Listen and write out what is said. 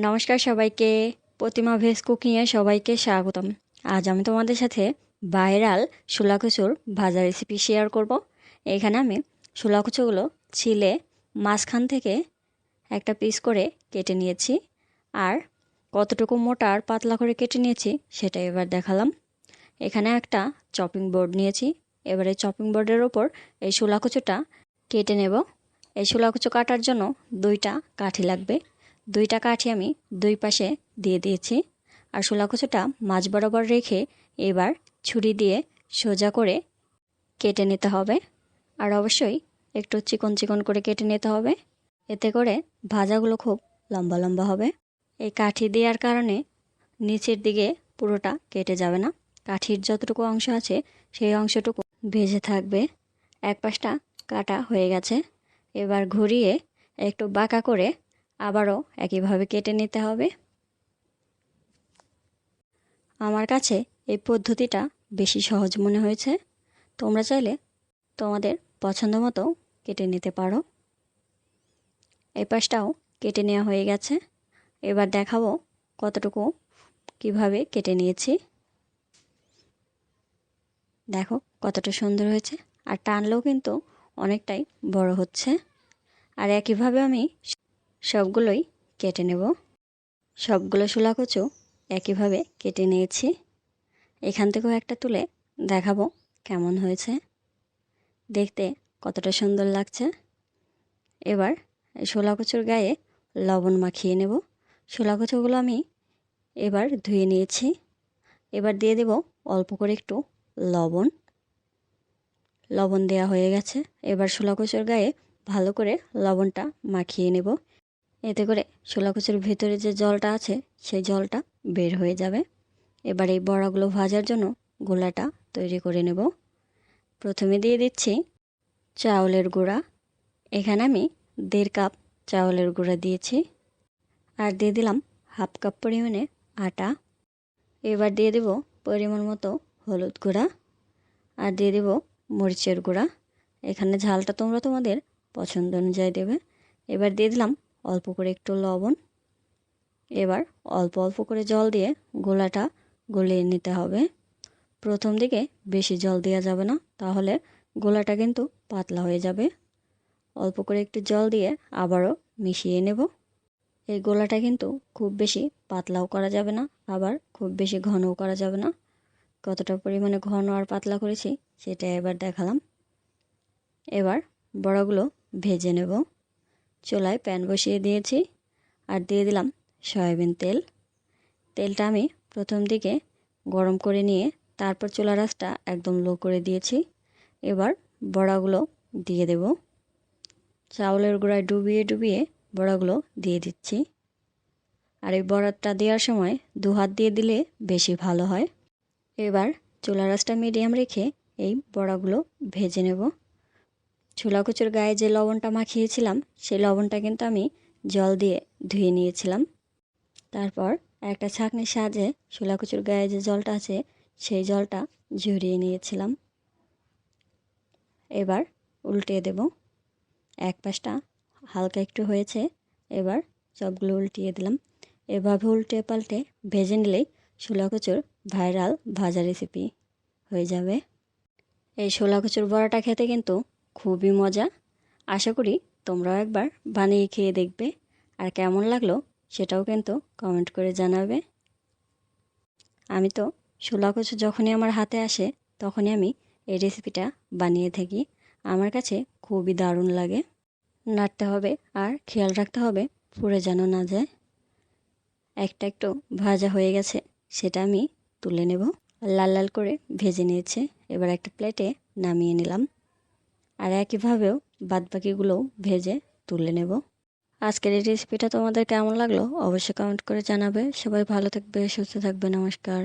নমস্কার সবাইকে। প্রতিমা ভেজ কুকিংয়ে সবাইকে স্বাগতম। আজ আমি তোমাদের সাথে ভাইরাল শোলা কচুর ভাজা রেসিপি শেয়ার করব। এখানে আমি শোলা কচুগুলো ছিলে মাঝখান থেকে একটা পিস করে কেটে নিয়েছি, আর কতটুকু মোটা আর পাতলা করে কেটে নিয়েছি সেটা এবার দেখালাম। এখানে একটা চপিং বোর্ড নিয়েছি। এবারে চপিং বোর্ডের ওপর এই শোলা কচুটা কেটে নেব। এই শোলা কচু কাটার জন্য দুইটা কাঠি লাগবে। দুইটা কাঠি আমি দুই পাশে দিয়ে দিয়েছি, আর শোলা কচুটা মাঝ বরাবর রেখে এবার ছুরি দিয়ে সোজা করে কেটে নিতে হবে। আর অবশ্যই একটু চিকন চিকন করে কেটে নিতে হবে, এতে করে ভাজাগুলো খুব লম্বা লম্বা হবে। এই কাঠি দেওয়ার কারণে নিচের দিকে পুরোটা কেটে যাবে না, কাঠির যতটুকু অংশ আছে সেই অংশটুকু ভেজে থাকবে। এক পাশটা কাটা হয়ে গেছে, এবার ঘুরিয়ে একটু বাঁকা করে আবারও একইভাবে কেটে নিতে হবে। আমার কাছে এই পদ্ধতিটা বেশি সহজ মনে হয়েছে। তোমরা চাইলে তোমাদের পছন্দ মতো কেটে নিতে পারো। এই পাশটাও কেটে নেওয়া হয়ে গেছে। এবার দেখাবো কতটুকু কিভাবে কেটে নিয়েছি। দেখো কতটা সুন্দর হয়েছে, আর টানলেও কিন্তু অনেকটাই বড় হচ্ছে। আর একইভাবে আমি সবগুলোই কেটে নেব। সবগুলো শোলা কচু একইভাবে কেটে নিয়েছি। এখান থেকেও একটা তুলে দেখাবো কেমন হয়েছে, দেখতে কতটা সুন্দর লাগছে। এবার শোলা কচুর গায়ে লবণ মাখিয়ে নেব। শোলা কচুগুলো আমি এবার ধুয়ে নিয়েছি। এবার দিয়ে দেব অল্প করে একটু লবণ। লবণ দেওয়া হয়ে গেছে। এবার শোলা কচুর গায়ে ভালো করে লবণটা মাখিয়ে নেব, এতে করে শোলা কচুর ভেতরে যে জলটা আছে সেই জলটা বের হয়ে যাবে। এবার এই বড়াগুলো ভাজার জন্য গোলাটা তৈরি করে নেব। প্রথমে দিয়ে দিচ্ছি চাউলের গুঁড়া। এখানে আমি 1.5 কাপ চাউলের গুঁড়া দিয়েছি, আর দিয়ে দিলাম হাফ কাপ পরিমাণে আটা। এবার দিয়ে দেব পরিমাণ মতো হলুদ গুঁড়া, আর দিয়ে দেব মরিচের গুঁড়া। এখানে ঝালটা তোমরা তোমাদের পছন্দ অনুযায়ী দেবে। এবার দিয়ে দিলাম অল্প করে একটু লবণ। এবার অল্প অল্প করে জল দিয়ে গোলাটা গলিয়ে নিতে হবে। প্রথম দিকে বেশি জল দেওয়া যাবে না, তাহলে গোলাটা কিন্তু পাতলা হয়ে যাবে। অল্প করে একটু জল দিয়ে আবারও মিশিয়ে নেব। এই গোলাটা কিন্তু খুব বেশি পাতলাও করা যাবে না, আবার খুব বেশি ঘনও করা যাবে না। কতটা পরিমাণে ঘন আর পাতলা করেছি সেটা এবার দেখালাম। এবার বড়াগুলো ভেজে নেব। চুলায় প্যান বসিয়ে দিয়েছি, আর দিয়ে দিলাম সয়াবিন তেল। তেলটা আমি প্রথম দিকে গরম করে নিয়ে তারপর চুলার আঁচটা একদম লো করে দিয়েছি। এবার বড়াগুলো দিয়ে দেব। চাউলের গুঁড়ায় ডুবিয়ে ডুবিয়ে বড়াগুলো দিয়ে দিচ্ছি। আর এই বড়াটা দেওয়ার সময় 2 হাত দিয়ে দিলে বেশি ভালো হয়। এবার চুলার আঁচটা মিডিয়াম রেখে এই বড়াগুলো ভেজে নেব। ছোলা কচুর গায়ে যে লবণটা মাখিয়েছিলাম সেই লবণটা কিন্তু আমি জল দিয়ে ধুয়ে নিয়েছিলাম। তারপর একটা ছাঁকনির সাহায্যে ছোলা কচুর গায়ে যে জলটা আছে সেই জলটা ঝরিয়ে নিয়েছিলাম। এবার উল্টে দেব। এক পাশটা হালকা একটু হয়েছে, এবার সবগুলো উল্টিয়ে দিলাম। এভাবে উল্টে পাল্টে ভেজে নিলেই ছোলা কচুর ভাইরাল ভাজা রেসিপি হয়ে যাবে। এই ছোলা কচুর বড়াটা খেতে কিন্তু খুবই মজা। আশা করি তোমরাও একবার বানিয়ে খেয়ে দেখবে, আর কেমন লাগলো সেটাও কিন্তু কমেন্ট করে জানাবে। আমি তো ছোলা কচু যখনই আমার হাতে আসে তখনই আমি এই রেসিপিটা বানিয়ে থাকি। আমার কাছে খুবই দারুণ লাগে। নাড়তে হবে আর খেয়াল রাখতে হবে পুড়ে যেন না যায়। একটা একটু ভাজা হয়ে গেছে, সেটা আমি তুলে নেব। লাল লাল করে ভেজে নিয়েছে, এবার একটা প্লেটে নামিয়ে নিলাম। আর একইভাবেও বাদবাকিগুলোও ভেজে তুলে নেব। আজকের এই রেসিপিটা তোমাদের কেমন লাগলো অবশ্যই কমেন্ট করে জানাবে। সবাই ভালো থাকবে, সুস্থ থাকবে। নমস্কার।